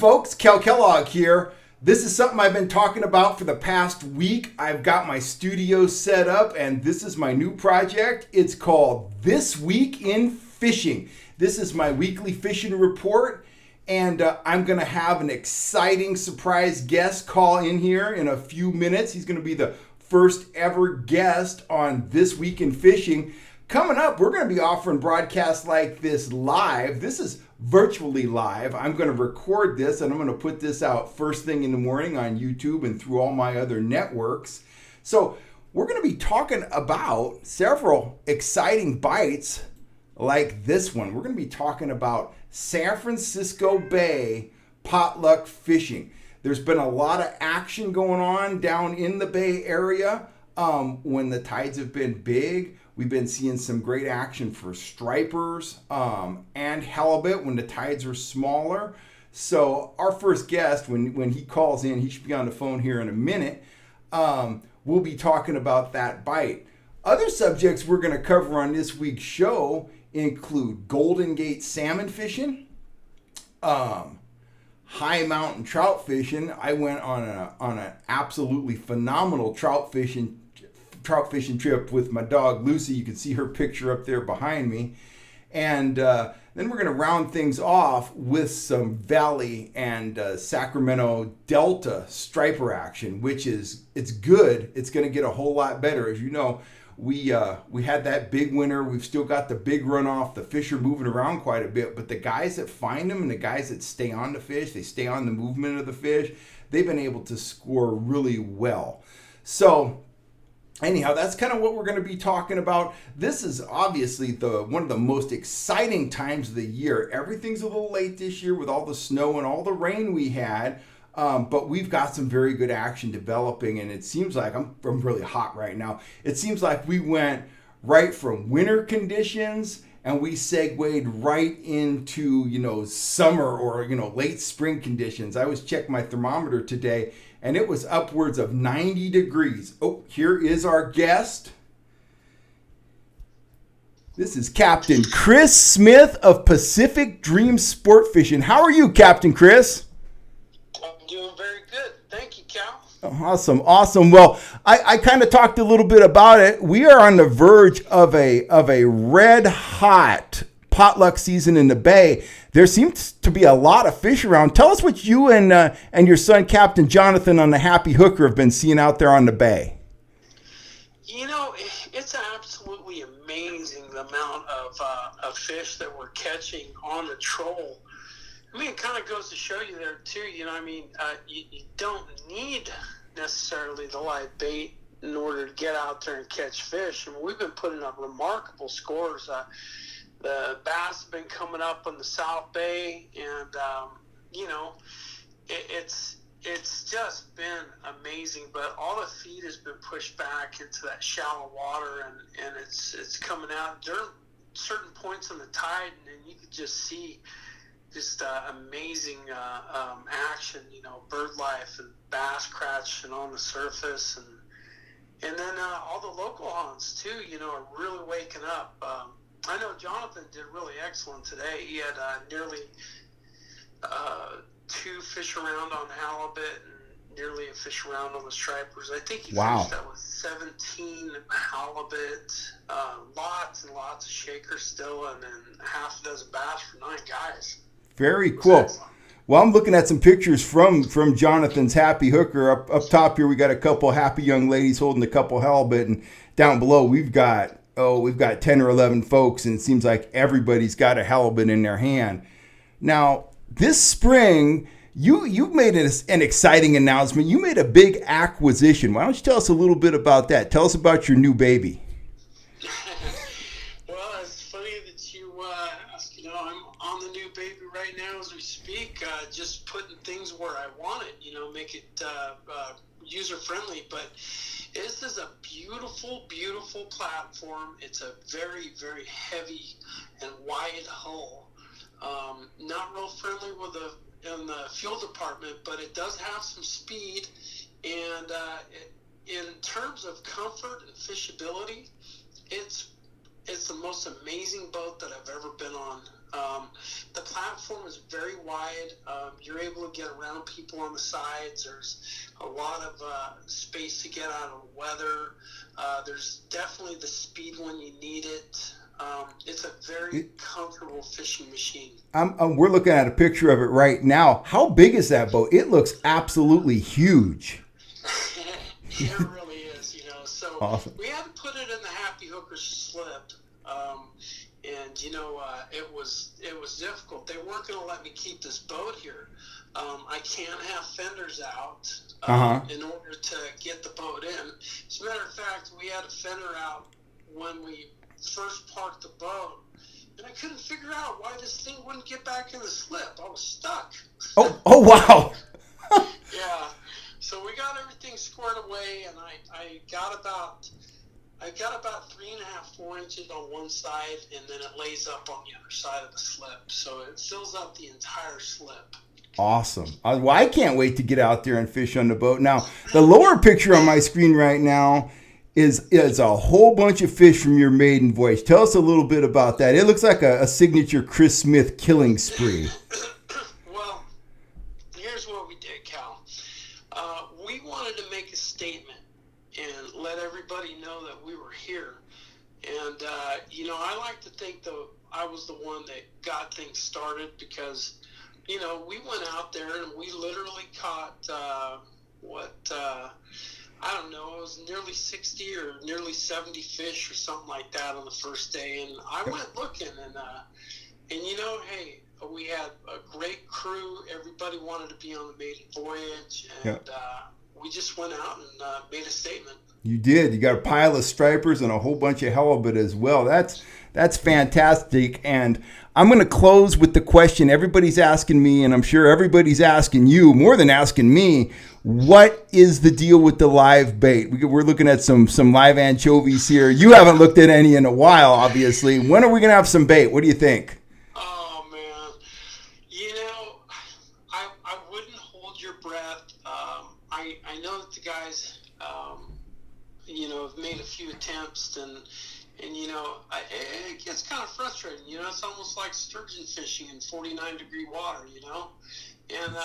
folks. Kel Kellogg here. This is something I've been talking about for the past week. I've got my studio set up, and this is my new project. It's called This Week in Fishing. This is my weekly fishing report, and I'm going to have an exciting surprise guest call in here in a few minutes. He's going to be the first ever guest on This Week in Fishing. Coming up, we're going to be offering broadcasts like this live. This is virtually live. I'm going to record this and I'm going to put this out first thing in the morning on YouTube and through all my other networks. So we're going to be talking about several exciting bites like this one. We're going to be talking about San Francisco Bay potluck fishing. There's been a lot of action going on down in the Bay Area when the tides have been big. We've been seeing some great action for stripers and halibut when the tides are smaller. So our first guest, when he calls in, he should be on the phone here in a minute. We'll be talking about that bite. Other subjects we're going to cover on this week's show include Golden Gate salmon fishing, high mountain trout fishing. I went on an absolutely phenomenal trout fishing trip with my dog Lucy. You can see her picture up there behind me. And then we're going to round things off with some Valley and Sacramento Delta striper action, which it's good. It's going to get a whole lot better. As you know, we had that big winter. We've still got the big runoff. The fish are moving around quite a bit, but the guys that find them and the guys that stay on the fish, they stay on the movement of the fish, they've been able to score really well. So anyhow, that's kind of what we're going to be talking about. This is obviously one of the most exciting times of the year. Everything's a little late this year with all the snow and all the rain we had, but we've got some very good action developing, and it seems like I'm really hot right now. It seems like we went right from winter conditions and we segued right into, summer or, late spring conditions. I was checking my thermometer today, and it was upwards of 90 degrees. Oh, here is our guest. This is Captain Chris Smith of Pacific Dream Sport Fishing. How are you, Captain Chris? I'm doing very good. Thank you, Cal. Awesome. Well, I kind of talked a little bit about it. We are on the verge of a red hot potluck season in the Bay. There seems to be a lot of fish around. Tell us what you and your son, Captain Jonathan, on the Happy Hooker have been seeing out there on the Bay. It's absolutely amazing the amount of fish that we're catching on the troll. I mean, it kind of goes to show you there, too. You don't need necessarily the live bait in order to get out there and catch fish. I mean, we've been putting up remarkable scores. The bass have been coming up on the South Bay, and, it's just been amazing. But all the feed has been pushed back into that shallow water, and it's coming out during certain points on the tide, and you could just see just amazing action, bird life and bass crashing on the surface, and then all the local hunts too, are really waking up. I know Jonathan did really excellent today. He had nearly 2 fish around on halibut and nearly a fish around on the stripers. I think he finished that with 17 halibut, lots and lots of shakers still, and then half a dozen bass for 9 guys. Very cool. Well, I'm looking at some pictures from Jonathan's Happy Hooker. Up top here, we got a couple happy young ladies holding a couple halibut, and down below we've got 10 or 11 folks, and it seems like everybody's got a halibut in their hand. Now, this spring, you made an exciting announcement. You made a big acquisition. Why don't you tell us a little bit about that? Tell us about your new baby. Well, it's funny that you ask. I'm on the new baby right now as we speak, just putting things where I want it, make it user-friendly. But this is a beautiful, beautiful platform. It's a very, very heavy and wide hull. Not real friendly in the fuel department, but it does have some speed. And in terms of comfort and fishability, it's the most amazing boat that I've ever been on. The platform is very wide. You're able to get around people on the sides. There's a lot of space to get out of the weather. There's definitely the speed when you need it. It's a very comfortable fishing machine. We're looking at a picture of it right now. How big is that boat? It looks absolutely huge. It really is, So awesome. We had to put it in the Happy Hooker slip, and it was difficult. They weren't going to let me keep this boat here. I can't have fenders out in order to get the boat in. As a matter of fact, we had a fender out when we first parked the boat, and I couldn't figure out why this thing wouldn't get back in the slip. I was stuck. Oh wow. Yeah. So we got everything squared away, and I got about 3.5, 4 inches on one side, and then it lays up on the other side of the slip. So it fills up the entire slip. Awesome. Well, I can't wait to get out there and fish on the boat. Now, the lower picture on my screen right now is a whole bunch of fish from your maiden voyage. Tell us a little bit about that. It looks like a signature Chris Smith killing spree. Well, here's what we did, Cal. We wanted to make a statement and let everybody know that we were here. And, I like to think that I was the one that got things started because, we went out there and we literally caught, I don't know, it was nearly 60 or nearly 70 fish or something like that on the first day. And I went looking and hey, we had a great crew. Everybody wanted to be on the maiden voyage. And we just went out and made a statement. You did. You got a pile of stripers and a whole bunch of halibut as well. That's fantastic. And I'm going to close with the question everybody's asking me, and I'm sure everybody's asking you, more than asking me, what is the deal with the live bait? We're looking at some live anchovies here. You haven't looked at any in a while, obviously. When are we going to have some bait? What do you think? Oh, man. I wouldn't hold your breath. I know that the guys, have made a few attempts, and it gets kind of frustrating. It's almost like sturgeon fishing in 49-degree water, and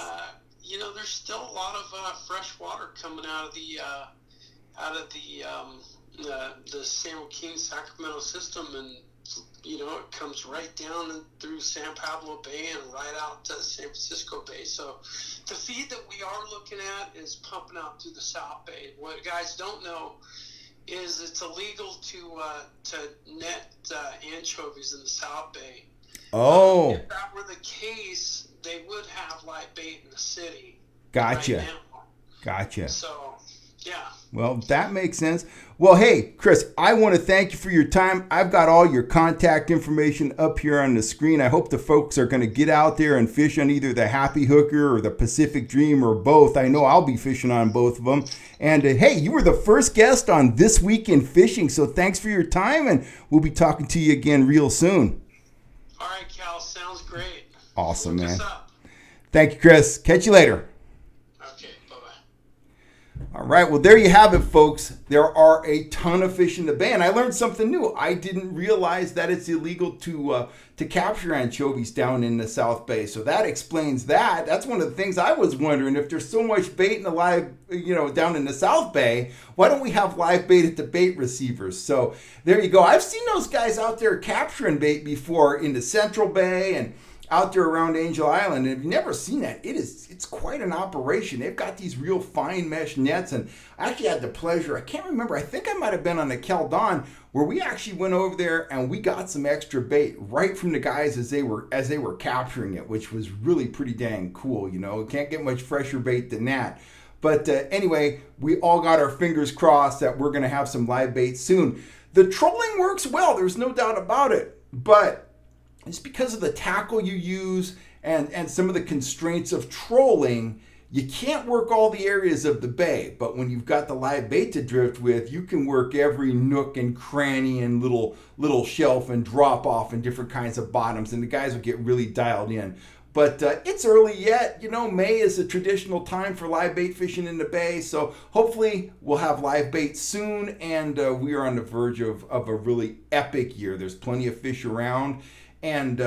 there's still a lot of fresh water coming out of the San Joaquin Sacramento system, and it comes right down through San Pablo Bay and right out to San Francisco Bay. So the feed that we are looking at is pumping out through the South Bay. What guys don't know is it's illegal to net anchovies in the South Bay. Oh. If that were the case, they would have live bait in the city. Gotcha. Right now. Gotcha. So, yeah. Well, that makes sense. Well, hey, Chris, I want to thank you for your time. I've got all your contact information up here on the screen. I hope the folks are going to get out there and fish on either the Happy Hooker or the Pacific Dream or both. I know I'll be fishing on both of them. And hey, you were the first guest on This Week in Fishing, so thanks for your time, and we'll be talking to you again real soon. All right, Cal, sounds great. Awesome, Look man. us up. Thank you, Chris. Catch you later. All right, well, there you have it, folks. There are a ton of fish in the bay, and I learned something new. I didn't realize that it's illegal to capture anchovies down in the South Bay, so that explains that. That's one of the things I was wondering. If there's so much bait in the live, down in the South Bay, why don't we have live bait at the bait receivers? So there you go. I've seen those guys out there capturing bait before in the Central Bay and out there around Angel Island. And if you've never seen that, it's quite an operation. They've got these real fine mesh nets, and I actually had the pleasure, I can't remember, I think I might have been on the Keldon, where we actually went over there and we got some extra bait right from the guys as they were capturing it, which was really pretty dang cool. Can't get much fresher bait than that. But anyway, we all got our fingers crossed that we're going to have some live bait soon. The trolling works well, there's no doubt about it, but it's because of the tackle you use and some of the constraints of trolling. You can't work all the areas of the bay, but when you've got the live bait to drift with, you can work every nook and cranny and little shelf and drop off and different kinds of bottoms, and the guys will get really dialed in. But it's early yet. May is a traditional time for live bait fishing in the bay, so hopefully we'll have live bait soon, and we are on the verge of a really epic year. There's plenty of fish around. And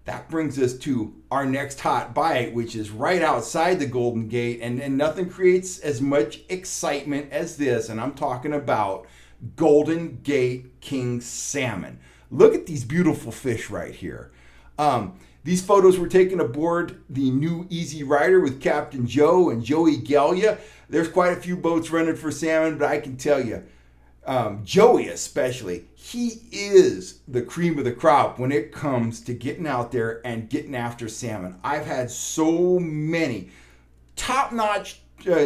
that brings us to our next hot bite, which is right outside the Golden Gate, and nothing creates as much excitement as this, and I'm talking about Golden Gate King Salmon. Look at these beautiful fish right here. These photos were taken aboard the new Easy Rider with Captain Joe and Joey Gallia. There's quite a few boats running for salmon, but I can tell you, Joey especially, he is the cream of the crop when it comes to getting out there and getting after salmon. I've had so many top-notch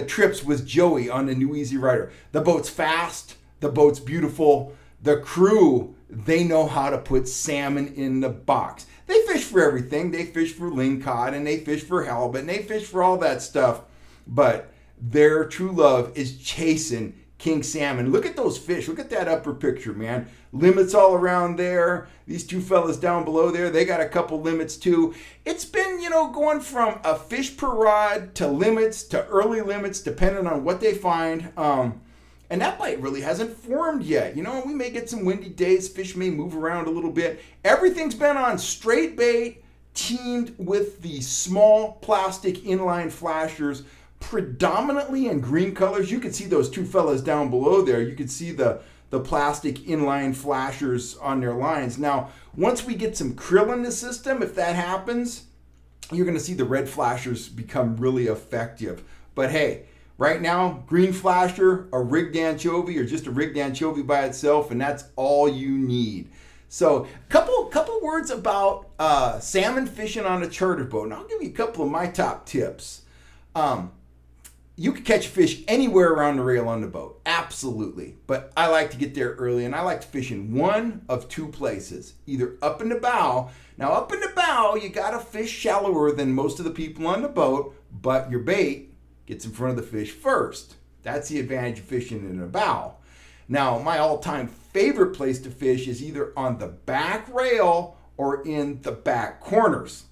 trips with Joey on the new Easy Rider. The boat's fast, the boat's beautiful, the crew, they know how to put salmon in the box. They fish for everything. They fish for lingcod, and they fish for halibut, and they fish for all that stuff, but their true love is chasing king salmon. Look at those fish. Look at that upper picture, man. Limits all around there. These two fellas down below there, they got a couple limits too. It's been, going from a fish per rod to limits to early limits, depending on what they find. And that bite really hasn't formed yet. We may get some windy days. Fish may move around a little bit. Everything's been on straight bait, teamed with the small plastic inline flashers, predominantly in green colors. You can see those two fellas down below there. You can see the plastic inline flashers on their lines. Now, once we get some krill in the system, if that happens, you're going to see the red flashers become really effective. But hey, right now, green flasher, a rigged anchovy, or just a rigged anchovy by itself, and that's all you need. So, couple words about salmon fishing on a charter boat. And I'll give you a couple of my top tips. You can catch fish anywhere around the rail on the boat, absolutely. But I like to get there early, and I like to fish in one of two places, either up in the bow. Now, up in the bow, you got to fish shallower than most of the people on the boat, but your bait gets in front of the fish first. That's the advantage of fishing in the bow. Now, my all-time favorite place to fish is either on the back rail or in the back corners.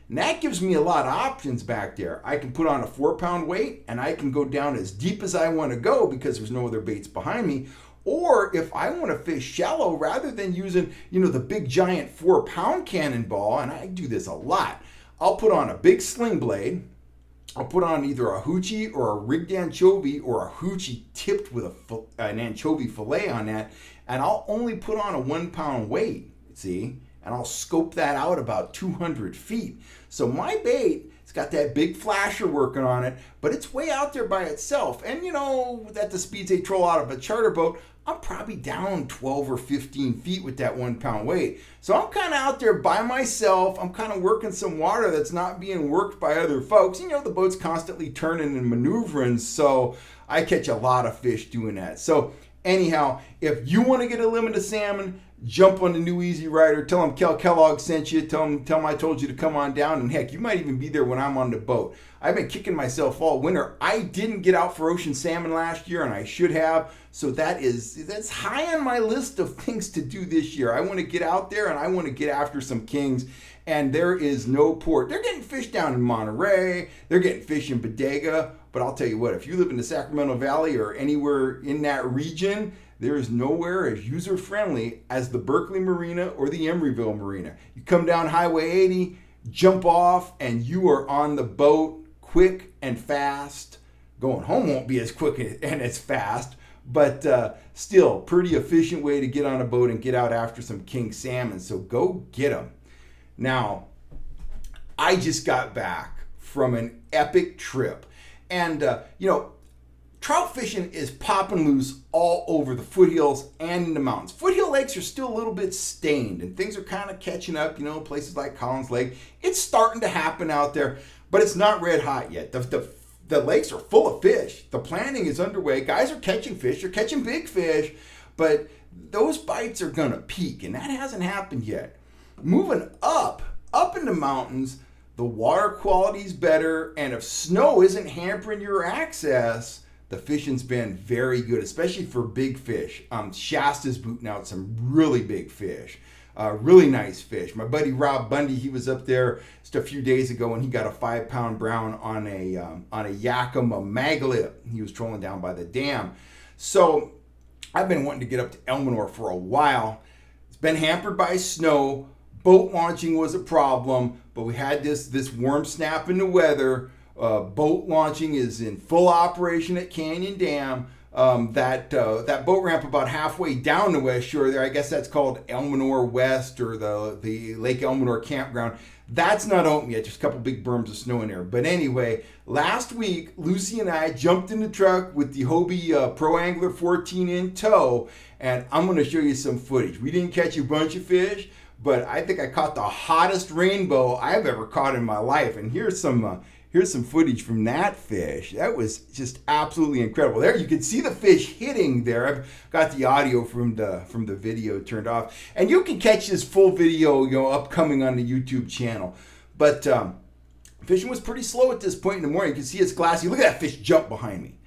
And that gives me a lot of options back there. I can put on a 4-pound weight, and I can go down as deep as I want to go because there's no other baits behind me. Or if I want to fish shallow, rather than using, the big giant 4-pound cannonball, and I do this a lot, I'll put on a big sling blade. I'll put on either a hoochie or a rigged anchovy, or a hoochie tipped with an anchovy fillet on that, and I'll only put on a 1-pound weight, see? And I'll scope that out about 200 feet. So my bait, it's got that big flasher working on it, but it's way out there by itself. And at the speeds they troll out of a charter boat, I'm probably down 12 or 15 feet with that 1-pound weight. So I'm kind of out there by myself. I'm kind of working some water that's not being worked by other folks. The boat's constantly turning and maneuvering, so I catch a lot of fish doing that. So anyhow, if you want to get a limit of salmon, jump on the new Easy Rider. Tell them Kel Kellogg sent you. Tell them I told you to come on down. And heck, you might even be there when I'm on the boat. I've been kicking myself all winter. I didn't get out for ocean salmon last year, and I should have. So that's high on my list of things to do this year. I want to get out there, and I want to get after some kings. And there is no port. They're getting fish down in Monterey. They're getting fish in Bodega. But I'll tell you what, if you live in the Sacramento Valley or anywhere in that region, there is nowhere as user-friendly as the Berkeley Marina or the Emeryville Marina. You come down Highway 80, jump off, and you are on the boat quick and fast. Going home won't be as quick and as fast, but still pretty efficient way to get on a boat and get out after some king salmon. So go get them. Now, I just got back from an epic trip. And, trout fishing is popping loose all over the foothills and in the mountains. Foothill lakes are still a little bit stained, and things are kind of catching up, places like Collins Lake. It's starting to happen out there, but it's not red hot yet. The lakes are full of fish. The planting is underway. Guys are catching fish. They're catching big fish, but those bites are going to peak, and that hasn't happened yet. Moving up in the mountains, the water quality is better, and if snow isn't hampering your access, the fishing's been very good, especially for big fish. Shasta's booting out some really big fish, really nice fish. My buddy Rob Bundy, he was up there just a few days ago, and he got a 5-pound brown on a Yakima maglip. He was trolling down by the dam. So I've been wanting to get up to Elminor for a while. It's been hampered by snow, boat launching was a problem, but we had this warm snap in the weather. Boat launching is in full operation at Canyon Dam. That boat ramp about halfway down the West Shore there, I guess that's called Elmonor West, or the Lake Elmonor campground. That's not open yet. There's a couple big berms of snow in there. But anyway, last week, Lucy and I jumped in the truck with the Hobie Pro Angler 14 in tow, and I'm going to show you some footage. We didn't catch a bunch of fish, but I think I caught the hottest rainbow I've ever caught in my life. And here's some footage from that fish. That was just absolutely incredible. There you can see the fish hitting there. I've got the audio from the video turned off, and you can catch this full video, upcoming on the YouTube channel. But fishing was pretty slow at this point in the morning. You can see it's glassy. Look at that fish jump behind me.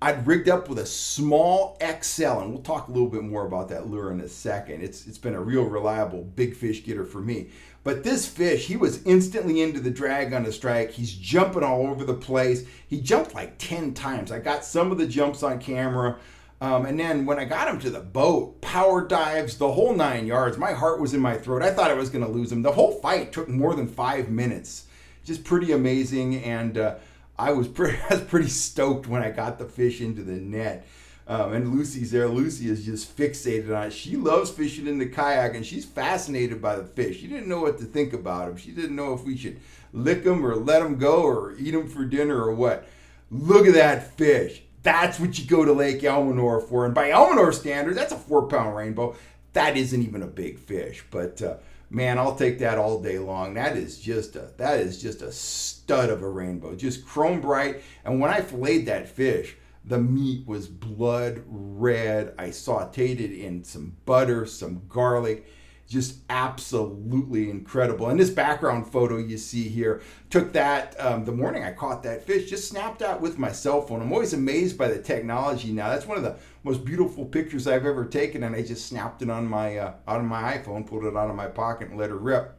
I'd rigged up with a small XL, and we'll talk a little bit more about that lure in a second. It's been a real reliable big fish getter for me. But this fish, he was instantly into the drag on the strike. He's jumping all over the place. He jumped like 10 times. I got some of the jumps on camera. And then when I got him to the boat, power dives, the whole 9 yards. My heart was in my throat. I thought I was going to lose him. The whole fight took more than 5 minutes. Just pretty amazing. And I was pretty stoked when I got the fish into the net. And Lucy's there. Lucy is just fixated on it. She loves fishing in the kayak, and she's fascinated by the fish. She didn't know what to think about him. She didn't know if we should lick him or let him go or eat him for dinner or what. Look at that fish. That's what you go to Lake Elmonor for. And by Elmonor standards, that's a 4-pound rainbow. That isn't even a big fish. But man, I'll take that all day long. That is just a stud of a rainbow. Just chrome bright. And when I filleted that fish, the meat was blood red. I sauteed it in some butter, some garlic. Just absolutely incredible. And this background photo you see here, took that the morning I caught that fish, just snapped out with my cell phone. I'm always amazed by the technology now. That's one of the most beautiful pictures I've ever taken, and I just snapped it on my out of my iPhone, pulled it out of my pocket, and let it rip.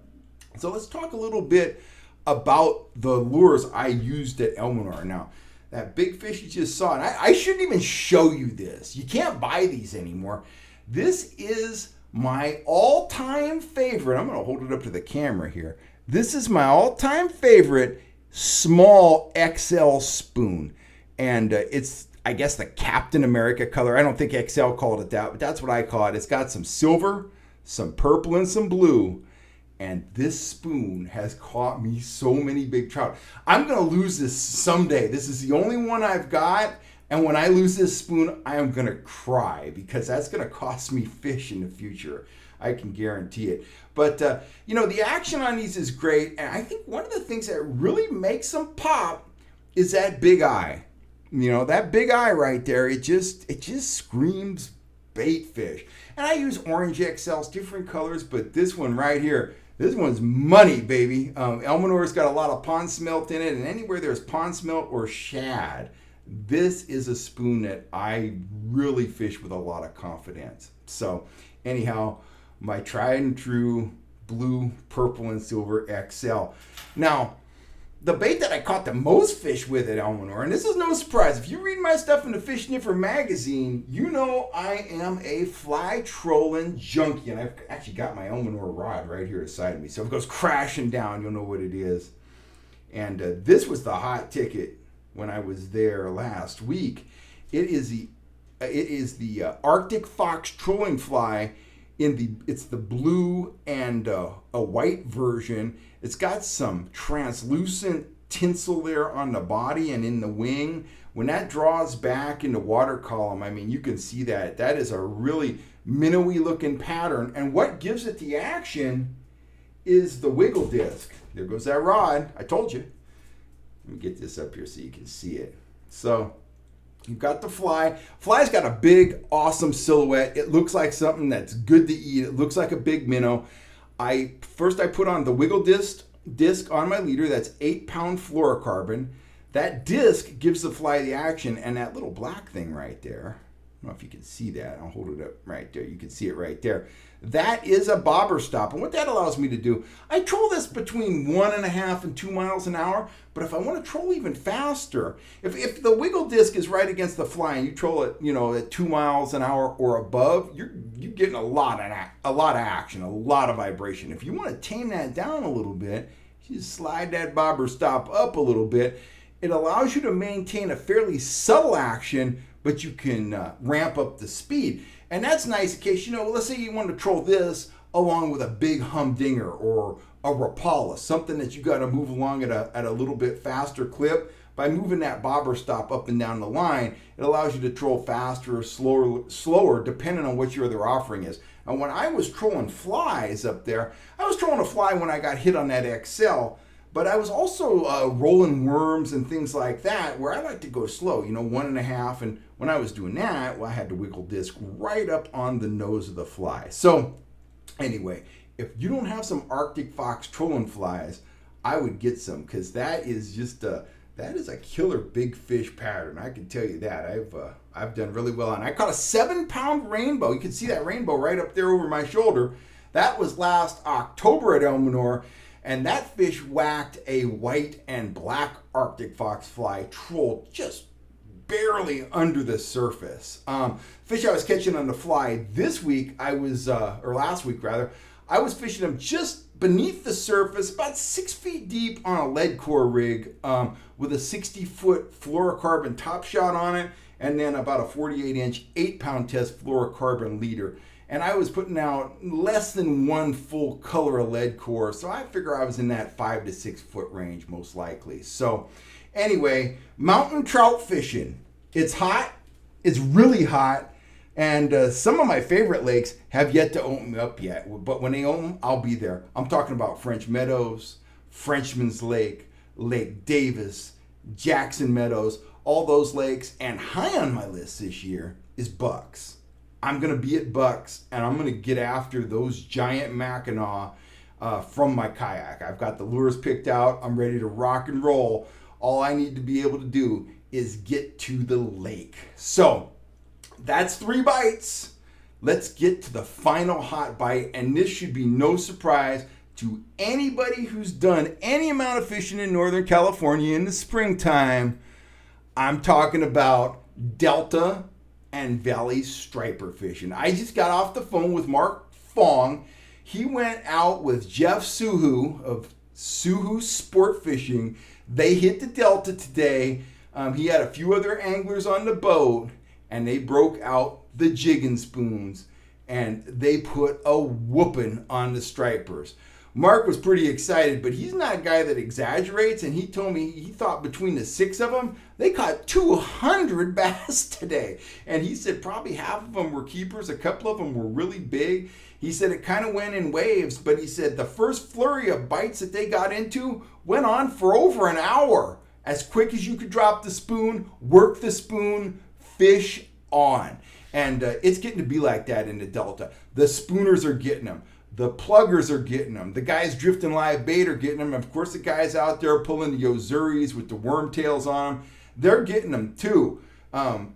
So let's talk a little bit about the lures I used at Elmonor. Now, that big fish you just saw, and I shouldn't even show you this. You can't buy these anymore. This is my all-time favorite. I'm going to hold it up to the camera here. This is my all-time favorite small XL spoon. And it's, I guess, the Captain America color. I don't think XL called it that, but that's what I call it. It's got some silver, some purple, and some blue. And this spoon has caught me so many big trout. I'm going to lose this someday. This is the only one I've got. And when I lose this spoon, I am going to cry, because that's going to cost me fish in the future. I can guarantee it. But, the action on these is great. And I think one of the things that really makes them pop is that big eye. That big eye right there, it just screams bait fish. And I use orange XLs, different colors, but this one right here, this one's money, baby. Elmonor's got a lot of pond smelt in it, and anywhere there's pond smelt or shad, this is a spoon that I really fish with a lot of confidence. So anyhow, my tried and true blue, purple, and silver XL. Now, the bait that I caught the most fish with at Elmonor, and this is no surprise, if you read my stuff in the Fish Sniffer magazine, you know I am a fly trolling junkie, and I've actually got my Elmonor rod right here beside me. So if it goes crashing down, you'll know what it is. And this was the hot ticket when I was there last week. It is the Arctic Fox trolling fly. It's the blue and a white version. It's got some translucent tinsel there on the body and in the wing. When that draws back in the water column, I mean, you can see that. That is a really minnowy looking pattern. And what gives it the action is the wiggle disc. There goes that rod. I told you. Let me get this up here so you can see it. So you've got the fly. Fly's got a big, awesome silhouette. It looks like something that's good to eat. It looks like a big minnow. I put on the wiggle disc on my leader. That's 8-pound fluorocarbon. That disc gives the fly the action, and that little black thing right there. don't know if you can see that. I'll hold it up right there. You can see it right there. That is a bobber stop. And what that allows me to do, I troll this between 1.5 and 2 miles an hour. But if I want to troll even faster, if the wiggle disc is right against the fly and you troll it, at 2 miles an hour or above, you're getting a lot of action, a lot of vibration. If you want to tame that down a little bit, you just slide that bobber stop up a little bit. It allows you to maintain a fairly subtle action, but you can ramp up the speed. And that's nice in case, let's say you want to troll this along with a big humdinger or a rapala, something that you got to move along at a little bit faster clip. By moving that bobber stop up and down the line, it allows you to troll faster or slower depending on what your other offering is. And when I was trolling flies up there, I was trolling a fly when I got hit on that XL, but I was also rolling worms and things like that where I like to go slow, 1.5. And when I was doing that, I had to wiggle disc right up on the nose of the fly. So anyway, if you don't have some Arctic fox trolling flies, I would get some, because that is a killer big fish pattern. I can tell you that. I've done really well on it. I caught a 7-pound rainbow. You can see that rainbow right up there over my shoulder. That was last October at Elminor, and that fish whacked a white and black Arctic fox fly troll just barely under the surface. Fish I was catching on the fly this week, or last week rather, I was fishing them just beneath the surface, about 6 feet deep on a lead core rig with a 60-foot fluorocarbon top shot on it, and then about a 48-inch 8-pound test fluorocarbon leader. And I was putting out less than 1 full color of lead core, so I figure I was in that 5 to 6 foot range most likely. So anyway, mountain trout fishing. It's hot. It's really hot. And some of my favorite lakes have yet to open up yet. But when they open, I'll be there. I'm talking about French Meadows, Frenchman's Lake, Lake Davis, Jackson Meadows, all those lakes. And high on my list this year is Bucks. I'm going to be at Bucks, and I'm going to get after those giant Mackinaw from my kayak. I've got the lures picked out. I'm ready to rock and roll. All I need to be able to do is get to the lake. So that's 3 bites. Let's get to the final hot bite, and this should be no surprise to anybody who's done any amount of fishing in Northern California in the springtime. I'm talking about Delta and Valley striper fishing. I just got off the phone with Mark Fong. He went out with Jeff Suhu of Suhu Sport Fishing. They hit the Delta today. He had a few other anglers on the boat, and they broke out the jigging spoons, and they put a whooping on the stripers. Mark was pretty excited, but he's not a guy that exaggerates, and he told me he thought between the 6 of them, they caught 200 bass today. And he said probably half of them were keepers, a couple of them were really big. He said it kind of went in waves, but he said the first flurry of bites that they got into went on for over an hour. As quick as you could drop the spoon, work the spoon, fish on. And it's getting to be like that in the Delta. The spooners are getting them. The pluggers are getting them. The guys drifting live bait are getting them. Of course, the guys out there pulling the Yozuris with the worm tails on them, they're getting them too.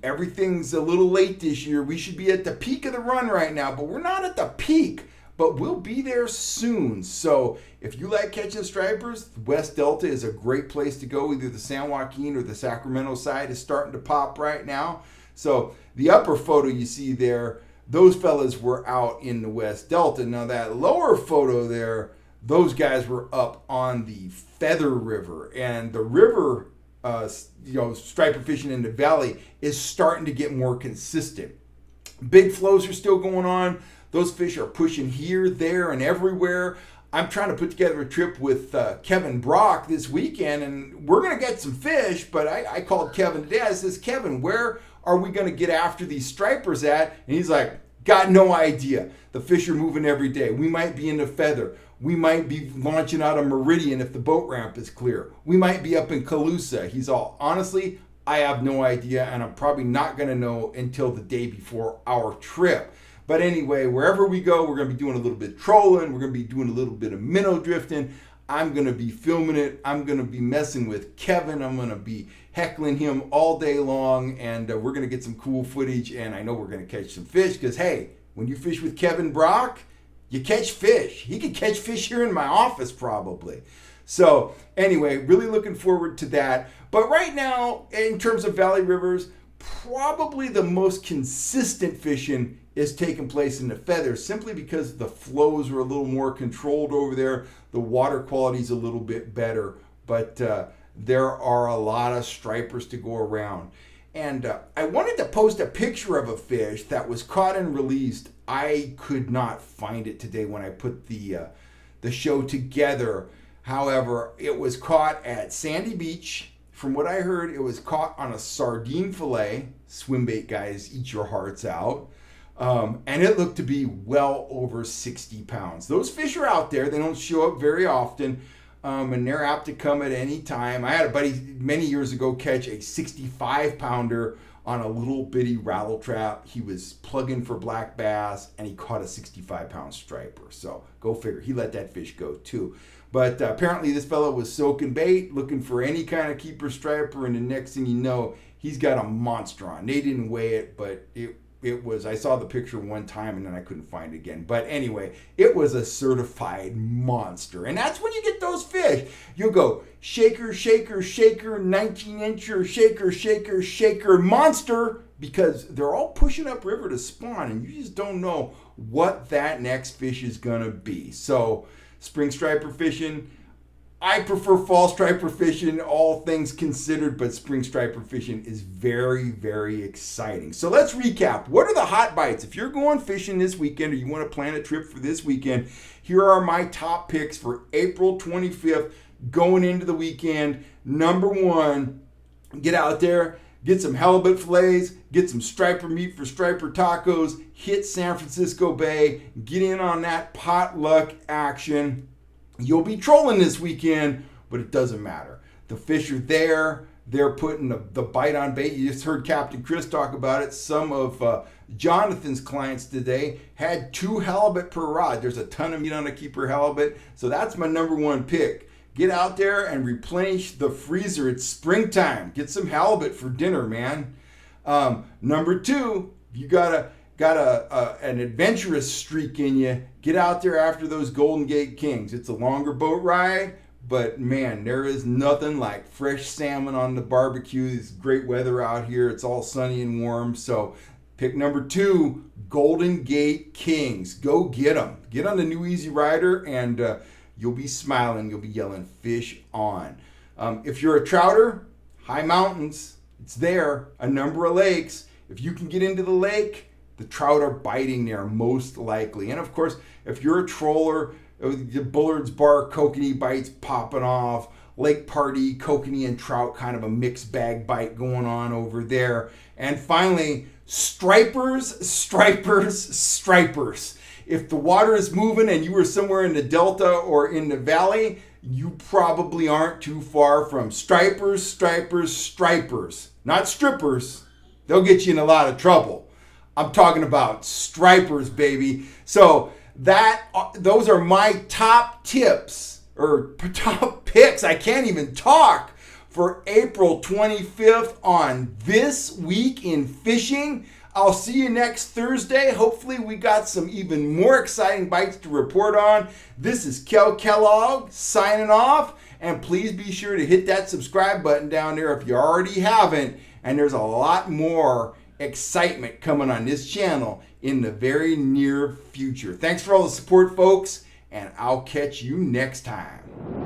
Everything's a little late this year. We should be at the peak of the run right now, but we're not at the peak. But we'll be there soon. So if you like catching stripers, the West Delta is a great place to go. Either the San Joaquin or the Sacramento side is starting to pop right now. So the upper photo you see there, those fellas were out in the West Delta. Now that lower photo there, those guys were up on the Feather River. And the river, striper fishing in the valley is starting to get more consistent. Big flows are still going on. Those fish are pushing here, there, and everywhere. I'm trying to put together a trip with Kevin Brock this weekend, and we're going to get some fish, but I called Kevin today. I says, Kevin, where are we going to get after these stripers at? And he's like, got no idea. The fish are moving every day. We might be in the Feather. We might be launching out of Meridian if the boat ramp is clear. We might be up in Calusa. He's all, honestly, I have no idea, and I'm probably not going to know until the day before our trip. But anyway, wherever we go, we're going to be doing a little bit of trolling. We're going to be doing a little bit of minnow drifting. I'm going to be filming it. I'm going to be messing with Kevin. I'm going to be heckling him all day long, and we're going to get some cool footage, and I know we're going to catch some fish because, hey, when you fish with Kevin Brock, you catch fish. He could catch fish here in my office probably. So anyway, really looking forward to that. But right now, in terms of Valley Rivers, probably the most consistent fishing is taking place in the Feathers, simply because the flows are a little more controlled over there. The water quality is a little bit better, but there are a lot of stripers to go around. And I wanted to post a picture of a fish that was caught and released. I could not find it today when I put the show together. However, it was caught at Sandy Beach. From what I heard, it was caught on a sardine fillet. Swim bait guys, eat your hearts out. And it looked to be well over 60 pounds. Those fish are out there. They don't show up very often, and they're apt to come at any time. I had a buddy many years ago catch a 65-pounder on a little bitty rattle trap. He was plugging for black bass, and he caught a 65-pound striper. So go figure. He let that fish go too. But apparently this fellow was soaking bait, looking for any kind of keeper striper, and the next thing you know, he's got a monster on. They didn't weigh it, but it was, I saw the picture one time and then I couldn't find it again. But anyway, it was a certified monster. And that's when you get those fish. You'll go shaker, shaker, shaker, 19-incher, shaker, shaker, shaker, monster, because they're all pushing upriver to spawn and you just don't know what that next fish is going to be. So spring striper fishing, I prefer fall striper fishing, all things considered, but spring striper fishing is very, very exciting. So let's recap. What are the hot bites? If you're going fishing this weekend or you want to plan a trip for this weekend, here are my top picks for April 25th going into the weekend. Number one, get out there, get some halibut fillets, get some striper meat for striper tacos, hit San Francisco Bay, get in on that potluck action. You'll be trolling this weekend, but it doesn't matter. The fish are there. They're putting the bite on bait. You just heard Captain Chris talk about it. Some of Jonathan's clients today had 2 halibut per rod. There's a ton of meat on a keeper halibut. So that's my number one pick. Get out there and replenish the freezer. It's springtime. Get some halibut for dinner, man. Number 2, you got an adventurous streak in you, get out there after those Golden Gate Kings. It's a longer boat ride, but man, there is nothing like fresh salmon on the barbecue. It's great weather out here. It's all sunny and warm. So pick number 2, Golden Gate Kings. Go get them. Get on the new Easy Rider and you'll be smiling. You'll be yelling fish on. If you're a trouter, high mountains, it's there. A number of lakes. If you can get into the lake, the trout are biting there most likely. And of course, if you're a troller, the Bullard's Bar kokanee bites popping off, Lake Party, kokanee and trout, kind of a mixed bag bite going on over there. And finally, stripers, stripers, stripers. If the water is moving and you were somewhere in the delta or in the valley, you probably aren't too far from stripers, stripers, stripers. Not strippers. They'll get you in a lot of trouble. I'm talking about stripers, baby. So those are my top tips or top picks. I can't even talk for April 25th on This Week in Fishing. I'll see you next Thursday. Hopefully we got some even more exciting bites to report on. This is Kel Kellogg signing off. And please be sure to hit that subscribe button down there if you already haven't. And there's a lot more excitement coming on this channel in the very near future. Thanks for all the support, folks, and I'll catch you next time.